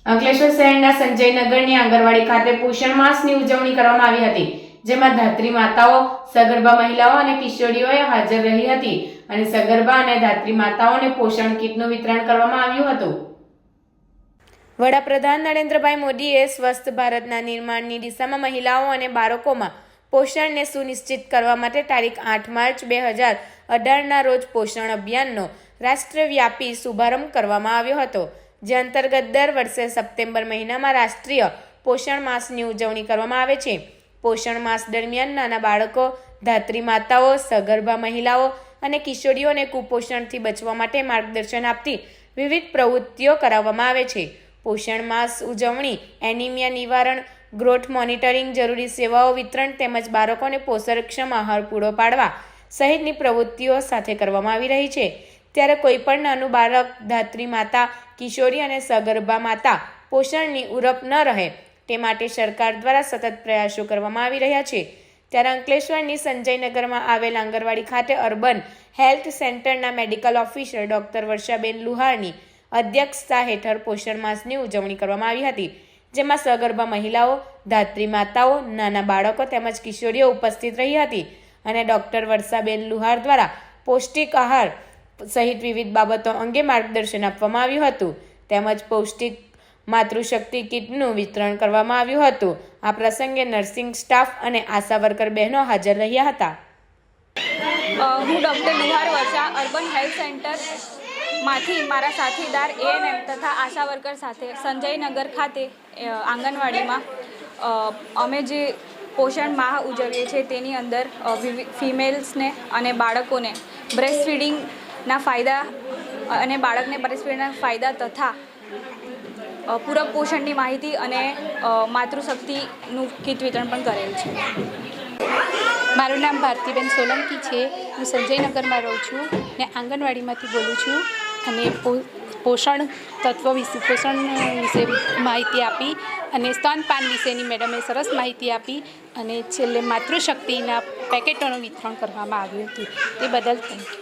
અંકલેશ્વર શહેરના સંજયનગરની આંગણવાડી ખાતે પોષણ માસની ઉજવણી કરવામાં આવી હતી, જેમાં ધાત્રી માતાઓ, સગર્ભા મહિલાઓ અને કિશોરીઓએ હાજર રહી હતી અને સગર્ભા અને ધાત્રી માતાઓને પોષણ કીટનું વિતરણ કરવામાં આવ્યું હતું. વડાપ્રધાન નરેન્દ્રભાઈ મોદીએ સ્વસ્થ ભારતના નિર્માણની દિશામાં મહિલાઓ અને બાળકોમાં પોષણને સુનિશ્ચિત કરવા માટે તારીખ 8 માર્ચ 2018ના રોજ પોષણ અભિયાનનો રાષ્ટ્રવ્યાપી શુભારંભ કરવામાં આવ્યો હતો, જે અંતર્ગત દર વર્ષે સપ્ટેમ્બર મહિનામાં રાષ્ટ્રીય પોષણ માસની ઉજવણી કરવામાં આવે છે. પોષણ માસ દરમિયાન નાના બાળકો, ધાત્રી માતાઓ, સગર્ભા મહિલાઓ અને કિશોરીઓને કુપોષણથી બચવા માટે માર્ગદર્શન આપતી વિવિધ પ્રવૃત્તિઓ કરાવવામાં આવે છે. પોષણ માસ ઉજવણી એનિમિયા નિવારણ, ગ્રોથ મોનિટરિંગ, જરૂરી સેવાઓ વિતરણ તેમજ બાળકોને પોષણક્ષમ આહાર પૂરો પાડવા સહિતની પ્રવૃત્તિઓ સાથે કરવામાં આવી રહી છે. ત્યારે કોઈપણ નાનું બાળક, ધાત્રી માતા, કિશોરી અને સગર્ભા માતા પોષણની ઉણપ ન રહે તે માટે સરકાર દ્વારા સતત પ્રયાસો કરવામાં આવી રહ્યા છે. ત્યારે અંકલેશ્વરની સંજયનગરમાં આવેલ આંગણવાડી ખાતે અર્બન હેલ્થ સેન્ટરના મેડિકલ ઓફિસર ડોક્ટર વર્ષાબેન લુહારની અધ્યક્ષતા હેઠળ પોષણ માસની ઉજવણી કરવામાં આવી હતી, જેમાં સગર્ભા મહિલાઓ, ધાત્રી માતાઓ, નાના બાળકો તેમજ કિશોરીઓ ઉપસ્થિત રહી હતી અને ડોક્ટર વર્ષાબેન લુહાર દ્વારા પૌષ્ટિક આહાર સહિત વિવિધ બાબતો અંગે માર્ગદર્શન આપવામાં આવ્યું હતું તેમજ પૌષ્ટિક માતૃશક્તિ કીટનું વિતરણ કરવામાં આવ્યું હતું. આ પ્રસંગે નર્સિંગ સ્ટાફ અને આશા વર્કર બહેનો હાજર રહ્યા હતા. હું ડૉક્ટર લુહાર વર્ષા અર્બન હેલ્થ સેન્ટરમાંથી મારા સાથીદાર એએનએમ તથા આશા વર્કર સાથે સંજયનગર ખાતે આંગણવાડીમાં અમે જે પોષણ માહ ઉજવીએ છીએ તેની અંદર ફિમેલ્સને અને બાળકોને બ્રેસ્ટ ફીડિંગના ફાયદા અને બાળકને બ્રેસ્ટ ફીડિંગના ફાયદા તથા પૂરક પોષણની માહિતી અને માતૃશક્તિનું કીટ વિતરણ પણ કરેલ છે. મારું નામ ભારતીબેન સોલંકી છે. હું સંજયનગરમાં રહું છું ને આંગણવાડીમાંથી બોલું છું અને પોષણ વિશે માહિતી આપી અને સ્તનપાન વિશેની મેડમે સરસ માહિતી આપી અને છેલ્લે માતૃશક્તિના પેકેટોનું વિતરણ કરવામાં આવ્યું હતું. તે બદલ થેન્ક યુ.